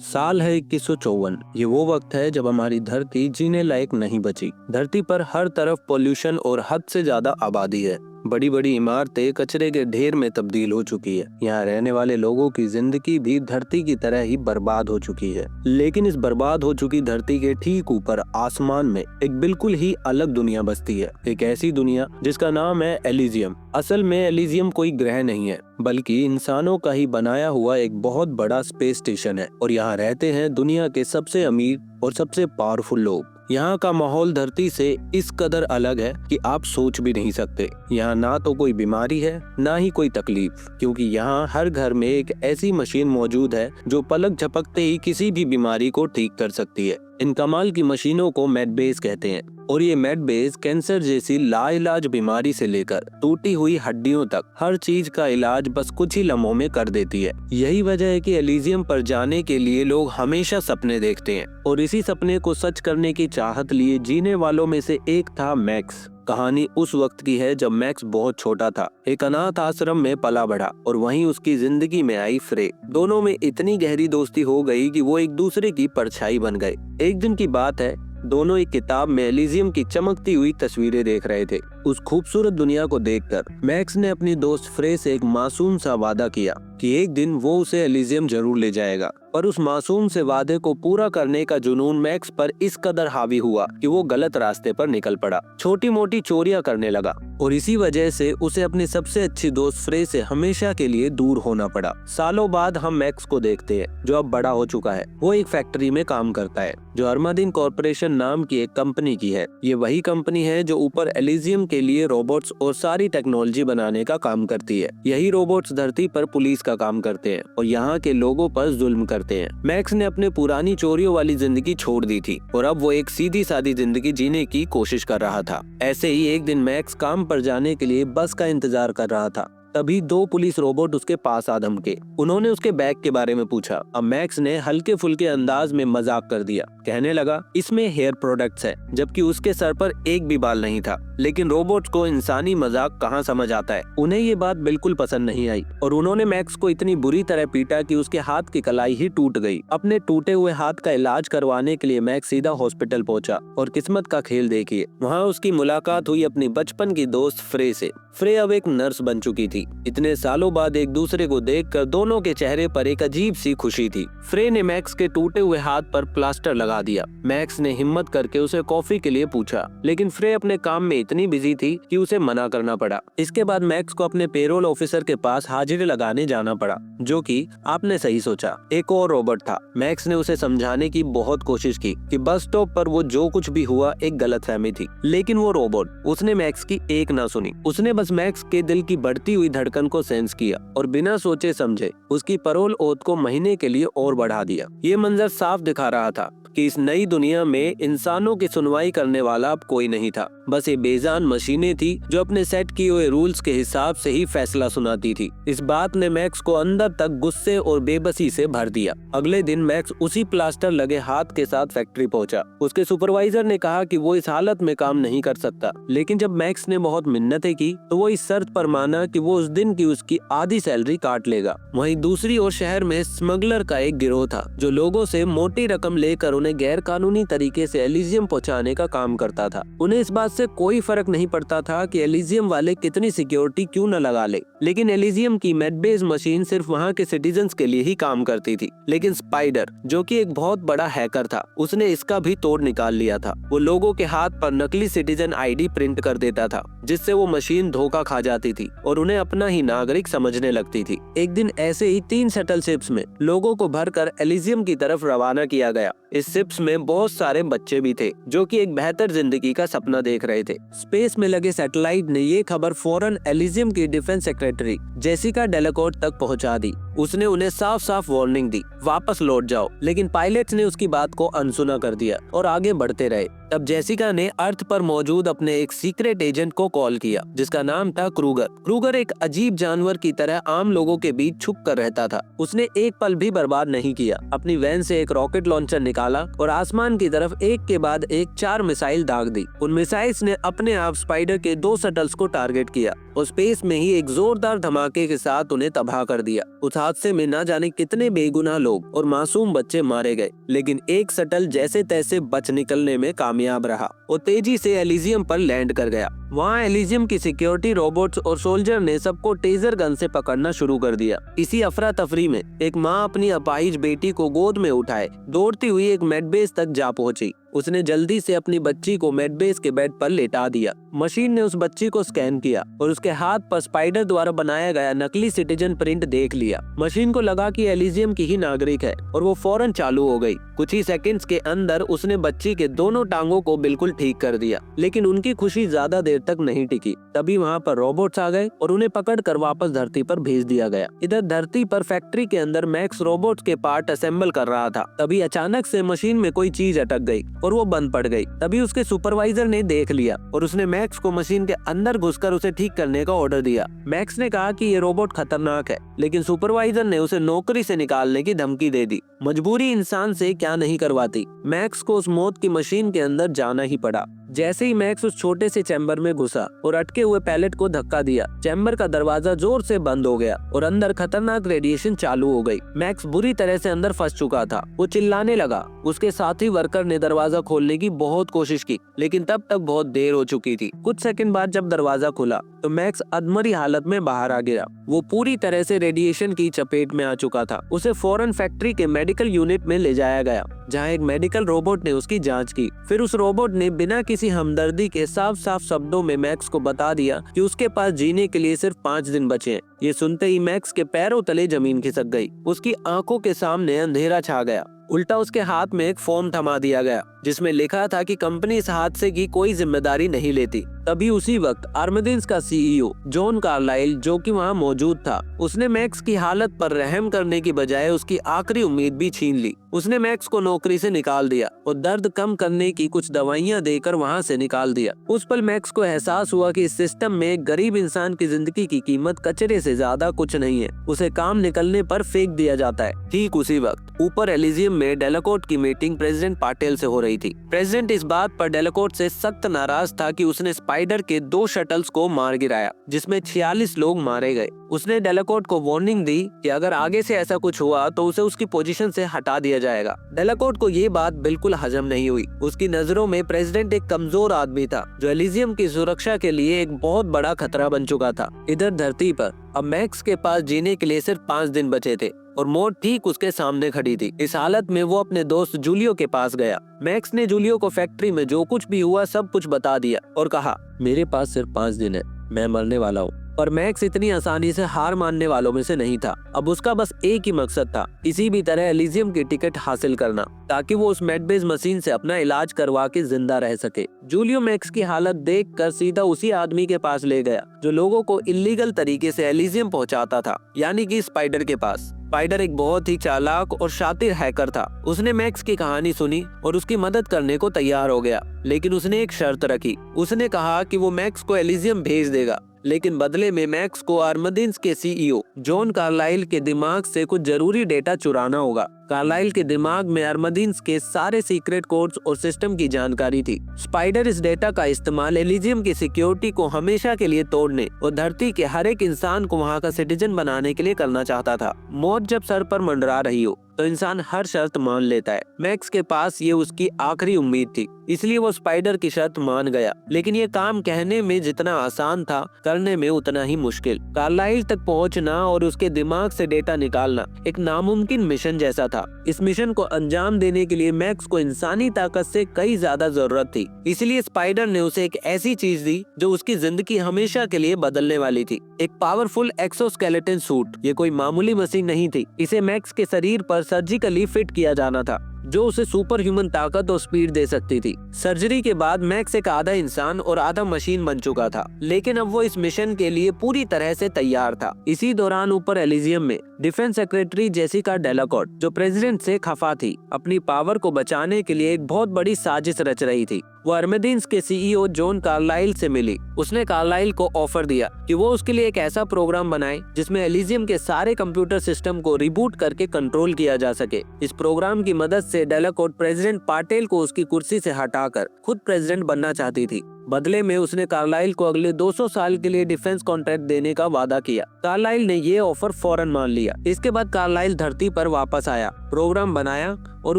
साल है 2154। ये वो वक्त है जब हमारी धरती जीने लायक नहीं बची। धरती पर हर तरफ पोल्यूशन और हद से ज्यादा आबादी है। बड़ी बड़ी इमारतें कचरे के ढेर में तब्दील हो चुकी है। यहाँ रहने वाले लोगों की जिंदगी भी धरती की तरह ही बर्बाद हो चुकी है। लेकिन इस बर्बाद हो चुकी धरती के ठीक ऊपर आसमान में एक बिल्कुल ही अलग दुनिया बसती है। एक ऐसी दुनिया जिसका नाम है एलिजियम। असल में एलिजियम कोई ग्रह नहीं है, बल्कि इंसानों का ही बनाया हुआ एक बहुत बड़ा स्पेस स्टेशन है। और यहाँ रहते हैं दुनिया के सबसे अमीर और सबसे पावरफुल लोग। यहाँ का माहौल धरती से इस कदर अलग है कि आप सोच भी नहीं सकते। यहाँ ना तो कोई बीमारी है, ना ही कोई तकलीफ, क्योंकि यहाँ हर घर में एक ऐसी मशीन मौजूद है जो पलक झपकते ही किसी भी बीमारी को ठीक कर सकती है। इन कमाल की मशीनों को मेडबेस कहते हैं और ये मेडबेस कैंसर जैसी लाइलाज बीमारी से लेकर टूटी हुई हड्डियों तक हर चीज का इलाज बस कुछ ही लम्हों में कर देती है। यही वजह है कि एलिजियम पर जाने के लिए लोग हमेशा सपने देखते हैं और इसी सपने को सच करने की चाहत लिए जीने वालों में से एक था मैक्स। कहानी उस वक्त की है जब मैक्स बहुत छोटा था। एक अनाथ आश्रम में पला बढ़ा और वहीं उसकी जिंदगी में आई फ्रे। दोनों में इतनी गहरी दोस्ती हो गई कि वो एक दूसरे की परछाई बन गए। एक दिन की बात है, दोनों एक किताब में एलिजियम की चमकती हुई तस्वीरें देख रहे थे। उस खूबसूरत दुनिया को देखकर मैक्स ने अपनी दोस्त फ्रे से एक मासूम सा वादा किया कि एक दिन वो उसे एलिजियम जरूर ले जाएगा। पर उस मासूम से वादे को पूरा करने का जुनून मैक्स पर इस कदर हावी हुआ कि वो गलत रास्ते पर निकल पड़ा। छोटी मोटी चोरियां करने लगा और इसी वजह से उसे अपनी सबसे अच्छी दोस्त फ्रे से हमेशा के लिए दूर होना पड़ा। सालों बाद हम मैक्स को देखते हैं, जो अब बड़ा हो चुका है। वो एक फैक्ट्री में काम करता है जो अरमादीन कॉर्पोरेशन नाम की एक कंपनी की है। ये वही कंपनी है जो ऊपर एलिजियम के लिए रोबोट्स और सारी टेक्नोलॉजी बनाने का काम करती है। यही रोबोट्स धरती पर पुलिस का काम करते हैं और यहाँ के लोगों पर जुल्म करते हैं। मैक्स ने अपने पुरानी चोरियों वाली जिंदगी छोड़ दी थी और अब वो एक सीधी सादी जिंदगी जीने की कोशिश कर रहा था। ऐसे ही एक दिन मैक्स काम पर जाने के लिए बस का इंतजार कर रहा था। तभी दो पुलिस रोबोट उसके पास आ धमके। उन्होंने उसके बैग के बारे में पूछा। अब मैक्स ने हल्के फुल्के अंदाज में मजाक कर दिया, कहने लगा इसमें हेयर प्रोडक्ट्स है, जबकि उसके सर पर एक भी बाल नहीं था। लेकिन रोबोट्स को इंसानी मजाक कहाँ समझ आता है। उन्हें ये बात बिल्कुल पसंद नहीं आई और उन्होंने मैक्स को इतनी बुरी तरह पीटा कि उसके हाथ की कलाई ही टूट गई। अपने टूटे हुए हाथ का इलाज करवाने के लिए मैक्स सीधा हॉस्पिटल पहुंचा और किस्मत का खेल देखिए, वहाँ उसकी मुलाकात हुई अपनी बचपन की दोस्त फ्रे से। फ्रे अब एक नर्स बन चुकी थी। इतने सालों बाद एक दूसरे को देखकर दोनों के चेहरे पर एक अजीब सी खुशी थी। फ्रे ने मैक्स के टूटे हुए हाथ पर प्लास्टर लगा दिया। मैक्स ने हिम्मत करके उसे कॉफी के लिए पूछा, लेकिन फ्रे अपने काम में इतनी बिजी थी कि उसे मना करना पड़ा। इसके बाद मैक्स को अपने पेरोल ऑफिसर के पास हाजिरी लगाने जाना पड़ा, जो कि आपने सही सोचा, एक और रोबोट था। मैक्स ने उसे समझाने की बहुत कोशिश की कि बस स्टॉप पर वो जो कुछ भी हुआ एक गलतफहमी थी, लेकिन वो रोबोट उसने मैक्स की एक ना सुनी। उसने बस मैक्स के दिल की बढ़ती हुई धड़कन को सेंस किया और बिना सोचे समझे उसकी परोल ओथ को महीने के लिए और बढ़ा दिया। ये मंजर साफ दिखा रहा था कि इस नई दुनिया में इंसानों की सुनवाई करने वाला अब कोई नहीं था। बस ये बेजान मशीनें थी जो अपने सेट किए हुए रूल्स के हिसाब से ही फैसला सुनाती थी। इस बात ने मैक्स को अंदर तक गुस्से और बेबसी से भर दिया। अगले दिन मैक्स उसी प्लास्टर लगे हाथ के साथ फैक्ट्री पहुंचा। उसके सुपरवाइजर ने कहा कि वो इस हालत में काम नहीं कर सकता, लेकिन जब मैक्स ने बहुत मिन्नतें की तो वो इस शर्त पर माना कि वो उस दिन की उसकी आधी सैलरी काट लेगा। वहीं दूसरी ओर शहर में स्मगलर का एक गिरोह था जो लोगों से मोटी रकम लेकर उन्हें गैर कानूनी तरीके से एलिजियम पहुंचाने का काम करता था। उन्हें इस बात से कोई फर्क नहीं पड़ता था कि एलिजियम वाले कितनी सिक्योरिटी क्यों न लगा ले, लेकिन एलिजियम की मेडबेस मशीन सिर्फ वहाँ के सिटीजन्स के लिए ही काम करती थी। लेकिन स्पाइडर, जो कि एक बहुत बड़ा हैकर था, उसने इसका भी तोड़ निकाल लिया था। वो लोगों के हाथ पर नकली सिटीजन आईडी प्रिंट कर देता था, जिससे वो मशीन धोखा खा जाती थी और उन्हें अपना ही नागरिक समझने लगती थी। एक दिन ऐसे ही 3 शटल शिप्स में लोगों को भरकर एलिजियम की तरफ रवाना किया गया। इस शिप्स में बहुत सारे बच्चे भी थे जो कि एक बेहतर जिंदगी का सपना देख रहे थे। स्पेस में लगे सैटेलाइट ने ये खबर फौरन एलिजियम की डिफेंस सेक्रेटरी जेसिका डेलाकॉर्ट तक पहुंचा दी। उसने उन्हें साफ साफ वार्निंग दी, वापस लौट जाओ, लेकिन पायलट्स ने उसकी बात को अनसुना कर दिया और आगे बढ़ते रहे। तब जेसिका ने अर्थ पर मौजूद अपने एक सीक्रेट एजेंट को कॉल किया जिसका नाम था क्रूगर। क्रूगर एक अजीब जानवर की तरह आम लोगों के बीच छुप कर रहता था। उसने एक पल भी बर्बाद नहीं किया। अपनी वैन से एक रॉकेट लॉन्चर निकाला और आसमान की तरफ एक के बाद एक 4 मिसाइल दाग दी। उन मिसाइल्स ने अपने आप स्पाइडर के 2 शटल्स को टारगेट किया और स्पेस में ही एक जोरदार धमाके के साथ उन्हें तबाह कर दिया। उस हादसे में न जाने कितने बेगुनाह लोग और मासूम बच्चे मारे गए, लेकिन एक शटल जैसे तैसे बच निकलने में कामयाब रहा और तेजी से एलिजियम पर लैंड कर गया। वहाँ एलिजियम की सिक्योरिटी रोबोट्स और सोल्जर ने सबको टेजर गन से पकड़ना शुरू कर दिया। इसी अफरा तफरी में एक माँ अपनी अपाहिज बेटी को गोद में उठाए दौड़ती हुई एक मेडबेस तक जा पहुंची। उसने जल्दी से अपनी बच्ची को मेडबेस के बेड पर लेटा दिया। मशीन ने उस बच्ची को स्कैन किया और उसके हाथ पर स्पाइडर द्वारा बनाया गया नकली सिटीजन प्रिंट देख लिया। मशीन को लगा कि एलिजियम की ही नागरिक है और वो फौरन चालू हो गई। कुछ ही सेकंड्स के अंदर उसने बच्ची के दोनों टांगों को बिल्कुल ठीक कर दिया, लेकिन उनकी खुशी ज्यादा देर तक नहीं टिकी। तभी वहाँ पर रोबोट्स आ गए और उन्हें पकड़कर वापस धरती पर भेज दिया गया। इधर धरती पर फैक्ट्री के अंदर मैक्स रोबोट्स के पार्ट असेंबल कर रहा था। तभी अचानक से मशीन में कोई चीज अटक गई और वो बंद पड़ गई। तभी उसके सुपरवाइजर ने देख लिया और उसने मैक्स को मशीन के अंदर घुसकर उसे ठीक करने का ऑर्डर दिया। मैक्स ने कहा कि ये रोबोट खतरनाक है, लेकिन सुपरवाइजर ने उसे नौकरी से निकालने की धमकी दे दी। मजबूरी इंसान से क्या नहीं करवाती। मैक्स को उस मौत की मशीन के अंदर जाना ही पड़ा। जैसे ही मैक्स उस छोटे से चैम्बर में घुसा और अटके हुए पैलेट को धक्का दिया, चैम्बर का दरवाजा जोर से बंद हो गया और अंदर खतरनाक रेडिएशन चालू हो गई। मैक्स बुरी तरह से अंदर फंस चुका था। वो चिल्लाने लगा। उसके साथी वर्कर ने दरवाजा खोलने की बहुत कोशिश की, लेकिन तब तक बहुत देर हो चुकी थी। कुछ सेकंड बाद जब दरवाजा खुला तो मैक्स अधमरी हालत में बाहर आ गिरा। वो पूरी तरह से रेडिएशन की चपेट में आ चुका था। उसे फौरन फैक्ट्री के मेडिकल यूनिट में ले जाया गया, जहाँ एक मेडिकल रोबोट ने उसकी जांच की। फिर उस रोबोट ने बिना किसी हमदर्दी के साफ साफ शब्दों में मैक्स को बता दिया कि उसके पास जीने के लिए सिर्फ 5 दिन बचे हैं। ये सुनते ही मैक्स के पैरों तले जमीन खिसक गई। उसकी आंखों के सामने अंधेरा छा गया। उल्टा उसके हाथ में एक फॉर्म थमा दिया गया, जिसमें लिखा था कि कंपनी इस हादसे की कोई जिम्मेदारी नहीं लेती। तभी उसी वक्त आर्मदिन्स का सीईओ जॉन कार्लाइल, जो कि वहाँ मौजूद था, उसने मैक्स की हालत पर रहम करने की बजाय उसकी आखिरी उम्मीद भी छीन ली। उसने मैक्स को नौकरी से निकाल दिया और दर्द कम करने की कुछ दवाइयाँ देकर वहाँ से निकाल दिया। उस पल मैक्स को एहसास हुआ कि इस सिस्टम में एक गरीब इंसान की जिंदगी की कीमत कचरे से ज्यादा कुछ नहीं है। उसे काम निकलने पर फेंक दिया जाता है। ठीक उसी वक्त ऊपर एलिजियम में डेलाकोर्ट की मीटिंग प्रेसिडेंट पाटेल से हो रही थी। प्रेसिडेंट इस बात पर डेलाकोर्ट से सख्त नाराज था कि उसने स्पाइडर के 2 शटल्स को मार गिराया, जिसमें 46 लोग मारे गए। उसने डेलाकोर्ट को वार्निंग दी कि अगर आगे से ऐसा कुछ हुआ तो उसे उसकी पोजीशन से हटा दिया जाएगा। डेलाकोर्ट को ये बात बिल्कुल हजम नहीं हुई। उसकी नजरों में प्रेसिडेंट एक कमजोर आदमी था, जो एलिजियम की सुरक्षा के लिए एक बहुत बड़ा खतरा बन चुका था। इधर धरती पर अब मैक्स के पास जीने के लिए सिर्फ 5 दिन बचे थे और मौत ठीक उसके सामने खड़ी थी। इस हालत में वो अपने दोस्त जूलियो के पास गया। मैक्स ने जूलियो को फैक्ट्री में जो कुछ भी हुआ सब कुछ बता दिया और कहा, मेरे पास सिर्फ 5 दिन है, मैं मरने वाला हूँ। पर मैक्स इतनी आसानी से हार मानने वालों में से नहीं था। अब उसका बस एक ही मकसद था, किसी भी तरह एलिजियम की टिकट हासिल करना, ताकि वो उस मेडबेस मशीन से अपना इलाज करवा के जिंदा रह सके। जूलियो मैक्स की हालत देखकर सीधा उसी आदमी के पास ले गया जो लोगों को इल्लीगल तरीके से एलिजियम पहुंचाता था, यानी कि स्पाइडर के पास। स्पाइडर एक बहुत ही चालाक और शातिर हैकर था। उसने मैक्स की कहानी सुनी और उसकी मदद करने को तैयार हो गया, लेकिन उसने एक शर्त रखी। उसने कहा कि वो मैक्स को एलिजियम भेज देगा, लेकिन बदले में मैक्स को आर्मदिन्स के सीईओ जॉन कार्लाइल के दिमाग से कुछ जरूरी डेटा चुराना होगा। कार्लाइल के दिमाग में आर्मदिन्स के सारे सीक्रेट कोड्स और सिस्टम की जानकारी थी। स्पाइडर इस डेटा का इस्तेमाल एलिजियम की सिक्योरिटी को हमेशा के लिए तोड़ने और धरती के हर एक इंसान को वहाँ का सिटीजन बनाने के लिए करना चाहता था। मौत जब सर पर मंडरा रही हो तो इंसान हर शर्त मान लेता है। मैक्स के पास ये उसकी आखिरी उम्मीद थी, इसलिए वो स्पाइडर की शर्त मान गया। लेकिन ये काम कहने में जितना आसान था, करने में उतना ही मुश्किल। कार्लाइल तक पहुंचना और उसके दिमाग से डेटा निकालना एक नामुमकिन मिशन जैसा था। इस मिशन को अंजाम देने के लिए मैक्स को इंसानी ताकत से कई ज्यादा जरूरत थी। इसलिए स्पाइडर ने उसे एक ऐसी चीज दी जो उसकी जिंदगी हमेशा के लिए बदलने वाली थी, एक पावरफुल एक्सोस्केलेटन सूट। ये कोई मामूली मशीन नहीं थी, इसे मैक्स के शरीर पर सर्जिकली फिट किया जाना था, जो उसे सुपर ह्यूमन ताकत और स्पीड दे सकती थी। सर्जरी के बाद मैक्स एक आधा इंसान और आधा मशीन बन चुका था, लेकिन अब वो इस मिशन के लिए पूरी तरह से तैयार था। इसी दौरान ऊपर एलिजियम में डिफेंस सेक्रेटरी जेसिका डेलाकोर्ट, जो प्रेसिडेंट से खफा थी, अपनी पावर को बचाने के लिए एक बहुत बड़ी साजिश रच रही थी। वो आर्मदिन्स के सीईओ जॉन कार्लाइल से मिली। उसने कार्लाइल को ऑफर दिया कि वो उसके लिए एक ऐसा प्रोग्राम बनाए जिसमें एलिजियम के सारे कंप्यूटर सिस्टम को रिबूट करके कंट्रोल किया जा सके। इस प्रोग्राम की मदद से डेलाकोर्ट प्रेसिडेंट पाटेल को उसकी कुर्सी से हटाकर खुद प्रेसिडेंट बनना चाहती थी। बदले में उसने कार्लाइल को अगले 200 साल के लिए डिफेंस कॉन्ट्रैक्ट देने का वादा किया। कार्लाइल ने ये ऑफर फौरन मान लिया। इसके बाद कार्लाइल धरती पर वापस आया, प्रोग्राम बनाया और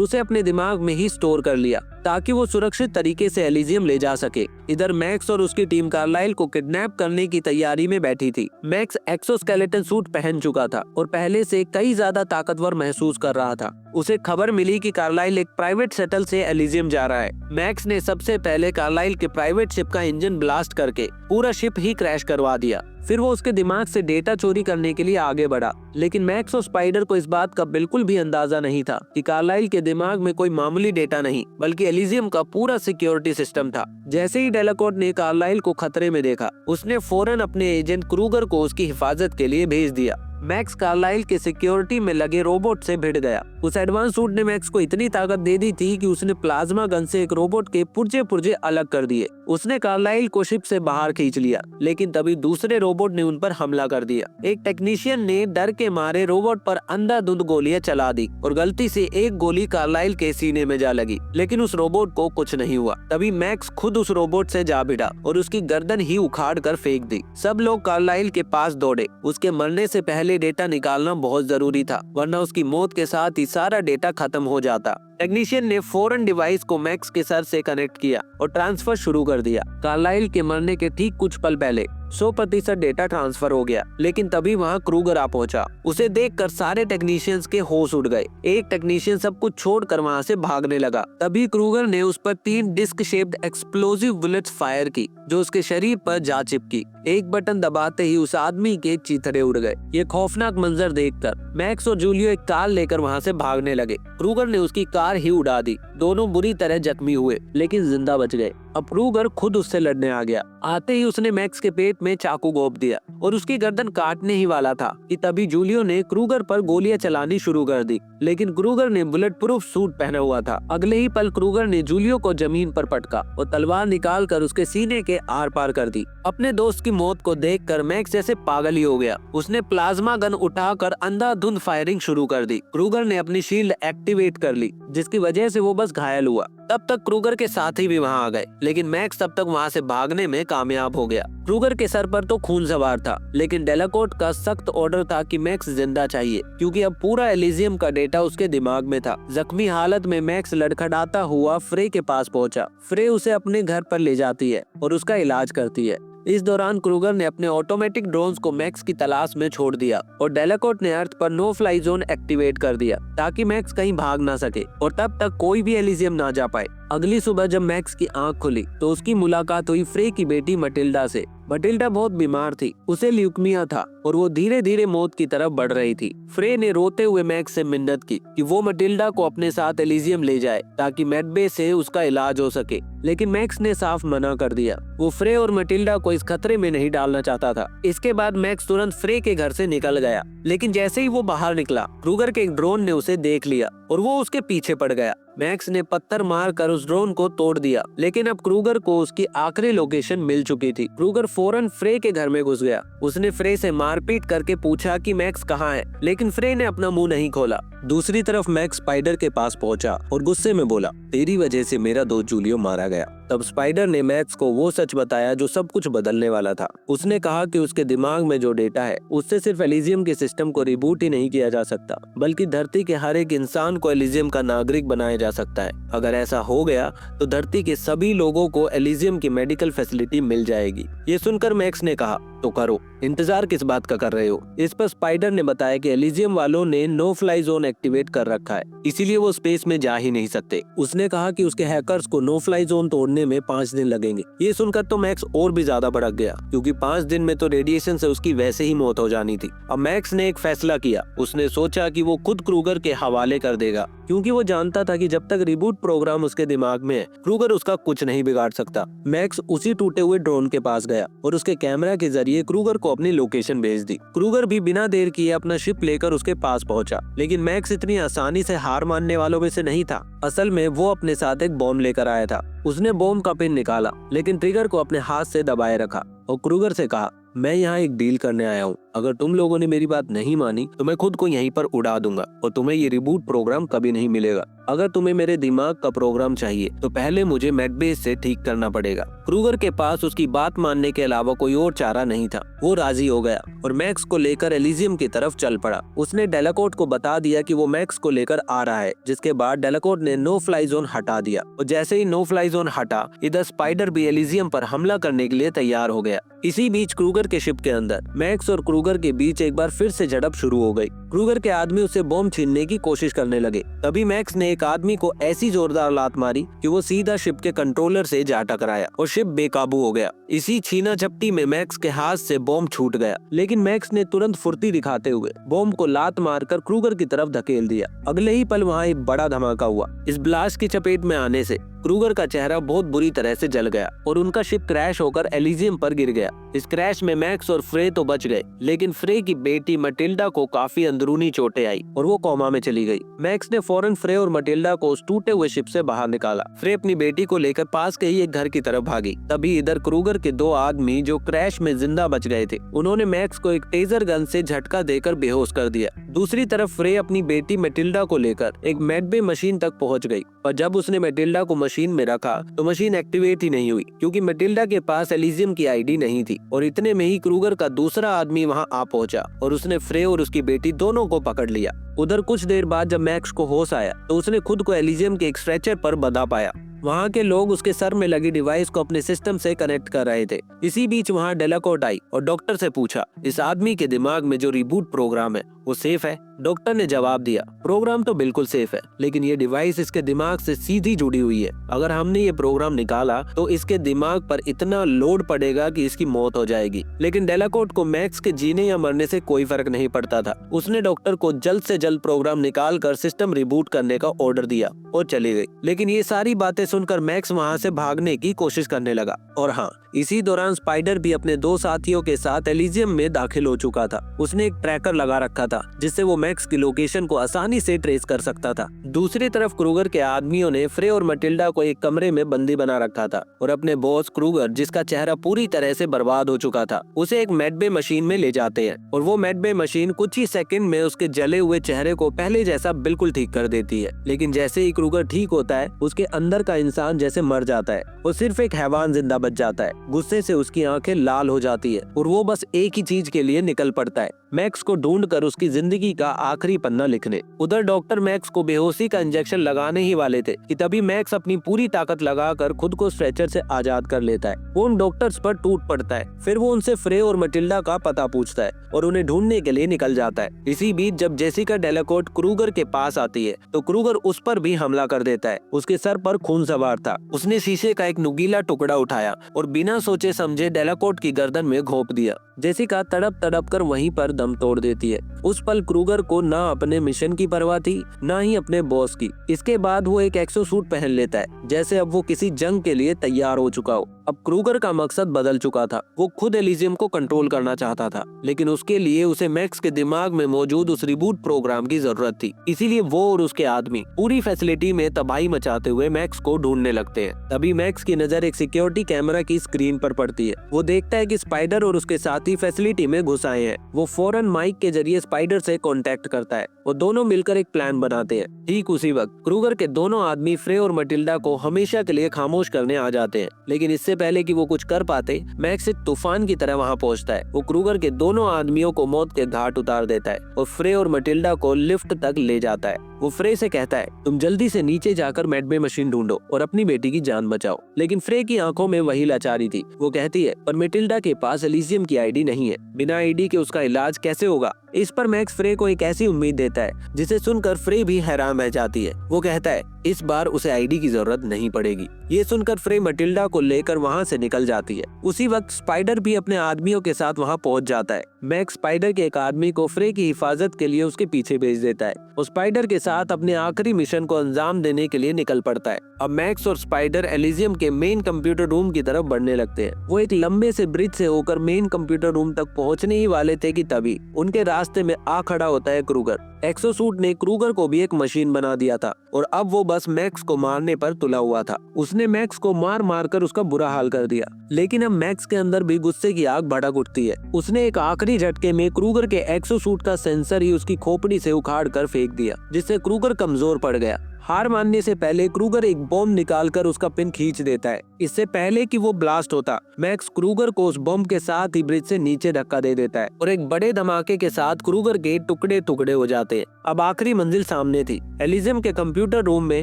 उसे अपने दिमाग में ही स्टोर कर लिया ताकि वो सुरक्षित तरीके से एलिजियम ले जा सके। इधर मैक्स और उसकी टीम कार्लाइल को किडनैप करने की तैयारी में बैठी थी। मैक्स एक्सोस्केलेटन सूट पहन चुका था और पहले से कई ज्यादा ताकतवर महसूस कर रहा था। उसे खबर मिली कि कार्लाइल एक प्राइवेट शटल से एलिजियम जा रहा है। मैक्स ने सबसे पहले कार्लाइल के प्राइवेट शिप का इंजन ब्लास्ट करके पूरा शिप ही क्रैश करवा दिया। फिर वो उसके दिमाग से डेटा चोरी करने के लिए आगे बढ़ा, लेकिन मैक्स और स्पाइडर को इस बात का बिल्कुल भी अंदाजा नहीं था कि कार्लाइल के दिमाग में कोई मामूली डेटा नहीं बल्कि एलिजियम का पूरा सिक्योरिटी सिस्टम था। जैसे ही डेलाकोर्ट ने कार्लाइल को खतरे में देखा, उसने फौरन अपने एजेंट क्रूगर को उसकी हिफाजत के लिए भेज दिया। मैक्स कार्लाइल के सिक्योरिटी में लगे रोबोट से भिड़ गया। उस एडवांस सूट ने मैक्स को इतनी ताकत दे दी थी कि उसने प्लाज्मा गन से एक रोबोट के पुर्जे पुर्जे अलग कर दिए। उसने कार्लाइल को शिप से बाहर खींच लिया, लेकिन तभी दूसरे रोबोट ने उन पर हमला कर दिया। एक टेक्नीशियन ने डर के मारे रोबोट पर अंधाधुंध गोलियां चला दी और गलती से एक गोली कार्लाइल के सीने में जा लगी, लेकिन उस रोबोट को कुछ नहीं हुआ। तभी मैक्स खुद उस रोबोट से जा भिड़ा और उसकी गर्दन ही उखाड़ कर फेंक दी। सब लोग कार्लाइल के पास दौड़े। उसके मरने से पहले डेटा निकालना बहुत जरूरी था, वरना उसकी मौत के साथ ही सारा डेटा खत्म हो जाता। टेक्नीशियन ने फौरन डिवाइस को मैक्स के सर से कनेक्ट किया और ट्रांसफर शुरू कर दिया। कार्लाइल के मरने के ठीक कुछ पल पहले 100% डेटा ट्रांसफर हो गया, लेकिन तभी वहां क्रूगर आ पहुंचा। उसे देखकर सारे टेक्नीशियंस के होश उड़ गए। एक टेक्नीशियन सब कुछ छोड़कर वहां से भागने लगा। तभी क्रूगर ने उस पर 3 disc shaped explosive bullets fire की, जो उसके शरीर पर जा चिपकी। एक बटन दबाते ही उस आदमी के चीथड़े उड़ गए। ये खौफनाक मंजर देखकर मैक्स और जूलियो एक कार लेकर वहां से भागने लगे। क्रूगर ने उसकी कार ही उड़ा दी। दोनों बुरी तरह जख्मी हुए, लेकिन जिंदा बच गए। अब क्रूगर खुद उससे लड़ने आ गया। आते ही उसने मैक्स के पेट में चाकू घोंप दिया और उसकी गर्दन काटने ही वाला था कि तभी जूलियो ने क्रूगर पर गोलियां चलानी शुरू कर दी, लेकिन क्रूगर ने बुलेट प्रूफ सूट पहना हुआ था। अगले ही पल क्रूगर ने जूलियो को जमीन पर पटका और तलवार निकाल कर उसके सीने के आर पार कर दी। अपने दोस्त की मौत को देखकर मैक्स जैसे पागल ही हो गया। उसने प्लाज्मा गन उठाकर अंधाधुंध फायरिंग शुरू कर दी। क्रूगर ने अपनी शील्ड एक्टिवेट कर ली, जिसकी वजह से वो बस घायल हुआ। तब तक क्रूगर के साथी भी वहां आ गए, लेकिन मैक्स तब तक वहां से भागने में कामयाब हो गया। क्रूगर के सर पर तो खून सवार था, लेकिन डेलाकोर्ट का सख्त ऑर्डर था कि मैक्स जिंदा चाहिए, क्योंकि अब पूरा एलिजियम का डेटा उसके दिमाग में था। जख्मी हालत में मैक्स लड़खड़ाता हुआ फ्रे के पास पहुंचा। फ्रे उसे अपने घर पर ले जाती है और उसका इलाज करती है। इस दौरान क्रूगर ने अपने ऑटोमेटिक ड्रोन्स को मैक्स की तलाश में छोड़ दिया और डेलाकोर्ट ने अर्थ पर नो फ्लाई जोन एक्टिवेट कर दिया ताकि मैक्स कहीं भाग ना सके और तब तक कोई भी एलिजियम ना जा पाए। अगली सुबह जब मैक्स की आंख खुली तो उसकी मुलाकात हुई फ्रे की बेटी मटिल्डा से। मटिल्डा बहुत बीमार थी, उसे ल्यूकेमिया था और वो धीरे धीरे मौत की तरफ बढ़ रही थी। फ्रे ने रोते हुए मैक्स से मिन्नत की कि वो मटिल्डा को अपने साथ एलिजियम ले जाए ताकि मेडबे से उसका इलाज हो सके, लेकिन मैक्स ने साफ मना कर दिया। वो फ्रे और मटिल्डा को इस खतरे में नहीं डालना चाहता था। इसके बाद मैक्स तुरंत फ्रे के घर से निकल गया, लेकिन जैसे ही वो बाहर निकला, क्रूगर के एक ड्रोन ने उसे देख लिया और वो उसके पीछे पड़ गया। मैक्स ने पत्थर मारकर उस ड्रोन को तोड़ दिया, लेकिन अब क्रूगर को उसकी आखिरी लोकेशन मिल चुकी थी। क्रूगर फौरन फ्रे के घर में घुस गया। उसने फ्रे से मारपीट करके पूछा कि मैक्स कहाँ है, लेकिन फ्रे ने अपना मुंह नहीं खोला। दूसरी तरफ मैक्स स्पाइडर के पास पहुंचा और गुस्से में बोला, तेरी वजह से मेरा दोस्त जूलियो मारा गया। तब स्पाइडर ने मैक्स को वो सच बताया जो सब कुछ बदलने वाला था। उसने कहा कि उसके दिमाग में जो डेटा है, उससे सिर्फ एलिजियम के सिस्टम को रिबूट ही नहीं किया जा सकता, बल्कि धरती के हर एक इंसान को एलिजियम का नागरिक बनाया जा सकता है। अगर ऐसा हो गया तो धरती के सभी लोगों को एलिजियम की मेडिकल फैसिलिटी मिल जाएगी। ये सुनकर मैक्स ने कहा, तो करो, इंतजार किस बात का कर रहे हो। इस पर स्पाइडर ने बताया कि एलिजियम वालों ने नो फ्लाई जोन एक्टिवेट कर रखा है, इसीलिए वो स्पेस में जा ही नहीं सकते। उसने कहा कि उसके हैकर्स को नो फ्लाई जोन तोड़ने में 5 दिन लगेंगे। ये सुनकर तो मैक्स और भी ज्यादा भड़क गया, क्योंकि 5 दिन में तो रेडिएशन से उसकी वैसे ही मौत हो जानी थी। अब मैक्स ने एक फैसला किया। उसने सोचा कि वो खुद क्रूगर के हवाले कर देगा, क्योंकि वो जानता था कि जब तक रिबूट प्रोग्राम उसके दिमाग में है, क्रूगर उसका कुछ नहीं बिगाड़ सकता। मैक्स उसी टूटे हुए ड्रोन के पास गया और उसके कैमरा के जरिए क्रूगर को अपनी लोकेशन भेज दी। क्रूगर भी बिना देर किए अपना शिप लेकर उसके पास पहुंचा, लेकिन मैक्स इतनी आसानी से हार मानने वालों में से नहीं था। असल में वो अपने साथ एक बॉम्ब लेकर आया था। उसने बॉम्ब का पिन निकाला, लेकिन ट्रिगर को अपने हाथ से दबाए रखा और क्रूगर से कहा, मैं यहाँ एक डील करने आया हूँ। अगर तुम लोगों ने मेरी बात नहीं मानी तो मैं खुद को यहीं पर उड़ा दूंगा और तुम्हें ये रिबूट प्रोग्राम कभी नहीं मिलेगा। अगर तुम्हें मेरे दिमाग का प्रोग्राम चाहिए तो पहले मुझे मेडबे से ठीक करना पड़ेगा। क्रूगर के पास उसकी बात मानने के अलावा कोई और चारा नहीं था। वो राजी हो गया और मैक्स को लेकर एलिजियम की तरफ चल पड़ा। उसने डेलाकोर्ट को बता दिया कि वो मैक्स को लेकर आ रहा है, जिसके बाद डेलाकोर्ट ने नो फ्लाई जोन हटा दिया और जैसे ही नो फ्लाई जोन हटा, इधर स्पाइडर भी एलिजियम पर हमला करने के लिए तैयार हो गया। इसी बीच क्रूगर के शिप के अंदर मैक्स और क्रूगर के बीच एक बार फिर से झड़प शुरू हो गई। क्रूगर के आदमी उसे बॉम्ब छीनने की कोशिश करने लगे। तभी मैक्स ने एक आदमी को ऐसी जोरदार लात मारी कि वो सीधा शिप के कंट्रोलर से जा टकराया और शिप बेकाबू हो गया। इसी छीना झपटी में मैक्स के हाथ से बॉम्ब छूट गया, लेकिन मैक्स ने तुरंत फुर्ती दिखाते हुए बॉम्ब को लात मारकर क्रूगर की तरफ धकेल दिया। अगले ही पल वहाँ एक बड़ा धमाका हुआ। इस ब्लास्ट की चपेट में आने से क्रूगर का चेहरा बहुत बुरी तरह से जल गया और उनका शिप क्रैश होकर एलिजियम पर गिर गया। इस क्रैश में मैक्स और फ्रे तो बच गए, लेकिन फ्रे की बेटी मटिल्डा को काफी अंदरूनी चोटें आई और वो कोमा में चली गई। मैक्स ने फौरन फ्रे और मटिल्डा को उस टूटे हुए शिप से बाहर निकाला। फ्रे अपनी बेटी को लेकर पास के ही एक घर की तरफ भागी। तभी इधर क्रूगर के दो आदमी जो क्रैश में जिंदा बच गए थे, उन्होंने मैक्स को एक टेजर गन से झटका देकर बेहोश कर दिया। दूसरी तरफ फ्रे अपनी बेटी मटिल्डा को लेकर एक मेडबे मशीन तक पहुंच गई, और जब उसने मटिल्डा को मशीन में रखा तो मशीन एक्टिवेट ही नहीं हुई, क्योंकि मटिल्डा के पास एलिजियम की आईडी नहीं थी। और इतने में ही क्रूगर का दूसरा आदमी वहां आ पहुंचा और उसने फ्रे और उसकी बेटी दोनों को पकड़ लिया। उधर कुछ देर बाद जब मैक्स को होश आया तो उसने खुद को एलिजियम के एक स्ट्रेचर पर बंधा पाया। वहाँ के लोग उसके सर में लगी डिवाइस को अपने सिस्टम से कनेक्ट कर रहे थे। इसी बीच वहाँ डेलाकोर्ट आई और डॉक्टर से पूछा, इस आदमी के दिमाग में जो रिबूट प्रोग्राम है वो सेफ है? डॉक्टर ने जवाब दिया, प्रोग्राम तो बिल्कुल सेफ है, लेकिन ये डिवाइस इसके दिमाग से सीधी जुड़ी हुई है। अगर हमने ये प्रोग्राम निकाला तो इसके दिमाग पर इतना लोड पड़ेगा कि इसकी मौत हो जाएगी। लेकिन डेलाकोर्ट को मैक्स के जीने या मरने से कोई फर्क नहीं पड़ता था। उसने डॉक्टर को जल्द से जल्द प्रोग्राम निकाल कर सिस्टम रिबूट करने का ऑर्डर दिया और चली गई। लेकिन ये सारी बातें सुनकर मैक्स वहाँ से भागने की कोशिश करने लगा। और हाँ, इसी दौरान स्पाइडर भी अपने दो साथियों के साथ एलिजियम में दाखिल हो चुका था। उसने एक ट्रैकर लगा रखा था जिससे वो मैक्स की लोकेशन को आसानी से ट्रेस कर सकता था। दूसरी तरफ क्रूगर के आदमियों ने फ्रे और मटिल्डा को एक कमरे में बंदी बना रखा था और अपने बॉस क्रूगर, जिसका चेहरा पूरी तरह से बर्बाद हो चुका था, उसे एक मेडबे मशीन में ले जाते हैं और वो मेडबे मशीन कुछ ही सेकंड में उसके जले हुए चेहरे को पहले जैसा बिल्कुल ठीक कर देती है। लेकिन जैसे ही क्रूगर ठीक होता है, उसके अंदर का इंसान जैसे मर जाता है और सिर्फ एक हैवान जिंदा बच जाता है। गुस्से से उसकी आंखें लाल हो जाती है और वो बस एक ही चीज के लिए निकल पड़ता है, मैक्स को ढूंढकर उसकी जिंदगी का आखिरी पन्ना लिखने। उधर डॉक्टर मैक्स को बेहोशी का इंजेक्शन लगाने ही वाले थे कि तभी मैक्स अपनी पूरी ताकत लगाकर खुद को स्ट्रेचर से आजाद कर लेता है। वो उन डॉक्टर्स पर टूट पड़ता है। फिर वो उनसे फ्रे और मटिल्डा का पता पूछता है और उन्हें ढूंढने के लिए निकल जाता है। इसी बीच जब जेसिका डेलाकोर्ट क्रूगर के पास आती है तो क्रूगर उस पर भी हमला कर देता है। उसके सर पर खून सवार था। उसने शीशे का एक नुकीला टुकड़ा उठाया और बिना सोचे समझे डेलाकोर्ट की गर्दन में घोंप दिया। जेसिका तड़प तड़प कर वहीं पर दम तोड़ देती है। उस पल क्रूगर को ना अपने मिशन की परवाह थी, ना ही अपने बॉस की। इसके बाद वो एक एक्सोसूट पहन लेता है, जैसे अब वो किसी जंग के लिए तैयार हो चुका हो। अब क्रूगर का मकसद बदल चुका था। वो खुद एलिजियम को कंट्रोल करना चाहता था, लेकिन उसके लिए उसे मैक्स के दिमाग में मौजूद उस रिबूट प्रोग्राम की जरूरत थी। इसीलिए वो और उसके आदमी पूरी फैसिलिटी में तबाही मचाते हुए मैक्स को ढूंढने लगते हैं। तभी मैक्स की नजर एक सिक्योरिटी कैमरा की स्क्रीन पर पड़ती है। वो देखता है कि स्पाइडर और उसके साथी फैसिलिटी में घुस आए हैं। वो फौरन माइक के जरिए स्पाइडर से कांटेक्ट करता है। वो दोनों मिलकर एक प्लान बनाते हैं। ठीक उसी वक्त क्रूगर के दोनों आदमी फ्रे और मटिल्डा को हमेशा के लिए खामोश करने आ जाते हैं। लेकिन इससे पहले कि वो कुछ कर पाते, मैक्स एक तूफान की तरह वहां पहुंचता है। वो क्रूगर के दोनों आदमियों को मौत के घाट उतार देता है और फ्रे और मटिल्डा को लिफ्ट तक ले जाता है। वो फ्रे से कहता है, तुम जल्दी से नीचे जाकर मेडबे मशीन ढूंढो और अपनी बेटी की जान बचाओ। लेकिन फ्रे की आंखों में वही लाचारी थी। वो कहती है, पर मटिल्डा के पास एलिजियम की आईडी नहीं है, बिना आईडी के उसका इलाज कैसे होगा? इस पर मैक्स फ्रे को एक ऐसी उम्मीद देता है जिसे सुनकर फ्रे भी हैरान रह जाती है। वो कहता है, इस बार उसे आईडी की जरूरत नहीं पड़ेगी। ये सुनकर फ्रे मटिल्डा को लेकर वहाँ से निकल जाती है। उसी वक्त स्पाइडर भी अपने आदमियों के साथ वहाँ पहुँच जाता है। मैक्स स्पाइडर के एक आदमी को फ्रे की हिफाजत के लिए उसके पीछे भेज देता है और स्पाइडर के साथ अपने आखिरी मिशन को अंजाम देने के लिए निकल पड़ता है। अब मैक्स और स्पाइडर एलिजियम के मेन कंप्यूटर रूम की तरफ बढ़ने लगते हैं। वो एक लंबे से ब्रिज से होकर मेन कंप्यूटर रूम तक पहुंचने ही वाले थे कि तभी उनके रास्ते रास्ते में आ खड़ा होता है क्रूगर। एक्सोसूट ने क्रूगर को भी एक मशीन बना दिया था और अब वो बस मैक्स को मारने पर तुला हुआ था। उसने मैक्स को मार मार कर उसका बुरा हाल कर दिया, लेकिन अब मैक्स के अंदर भी गुस्से की आग भड़क उठती है। उसने एक आखिरी झटके में क्रूगर के एक्सोसूट का सेंसर ही उसकी खोपड़ी से उखाड़ कर फेंक दिया, जिससे क्रूगर कमजोर पड़ गया। हार मानने से पहले क्रूगर एक बॉम्ब निकालकर उसका पिन खींच देता है। इससे पहले कि वो ब्लास्ट होता, मैक्स क्रूगर को उस बॉम्ब के साथ ही ब्रिज से नीचे धक्का दे देता है और एक बड़े धमाके के साथ क्रूगर के टुकड़े टुकड़े हो जाते हैं। अब आखिरी मंजिल सामने थी। एलिजियम के कंप्यूटर रूम में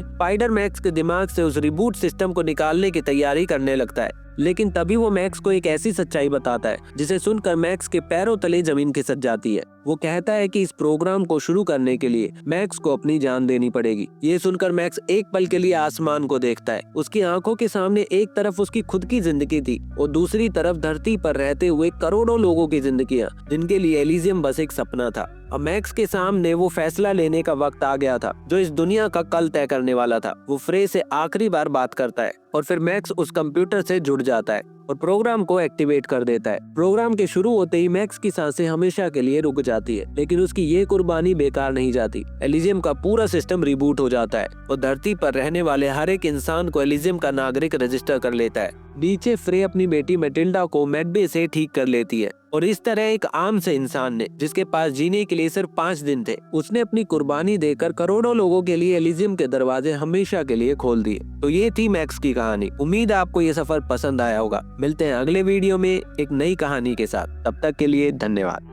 स्पाइडर मैक्स के दिमाग से उस रिबूट सिस्टम को निकालने की तैयारी करने लगता है, लेकिन तभी वो मैक्स को एक ऐसी सच्चाई बताता है जिसे सुनकर मैक्स के पैरों तले जमीन खिसक जाती है। वो कहता है कि इस प्रोग्राम को शुरू करने के लिए मैक्स को अपनी जान देनी पड़ेगी। ये सुनकर मैक्स एक पल के लिए आसमान को देखता है। उसकी आंखों के सामने एक तरफ उसकी खुद की जिंदगी थी और दूसरी तरफ धरती पर रहते हुए करोड़ों लोगों की जिंदगियां, जिनके लिए एलिजियम बस एक सपना था। अब मैक्स के सामने वो फैसला लेने का वक्त आ गया था जो इस दुनिया का कल तय करने वाला था। वो फ्रे से आखिरी बार बात करता है और फिर मैक्स उस कंप्यूटर से जुड़ जाता है और प्रोग्राम को एक्टिवेट कर देता है। प्रोग्राम के शुरू होते ही मैक्स की सांसें हमेशा के लिए रुक जाती है, लेकिन उसकी ये कुर्बानी बेकार नहीं जाती। एलिजियम का पूरा सिस्टम रिबूट हो जाता है और धरती पर रहने वाले हर एक इंसान को एलिजियम का नागरिक रजिस्टर कर लेता है। नीचे फ्रे अपनी बेटी मैटिल्डा को मेडबे से ठीक कर लेती है और इस तरह एक आम से इंसान ने, जिसके पास जीने के लिए सिर्फ 5 दिन थे, उसने अपनी कुर्बानी देकर करोड़ों लोगों के लिए एलिजियम के दरवाजे हमेशा के लिए खोल दिए। तो ये थी मैक्स की कहानी। उम्मीद है आपको ये सफर पसंद आया होगा। मिलते हैं अगले वीडियो में एक नई कहानी के साथ। तब तक के लिए धन्यवाद।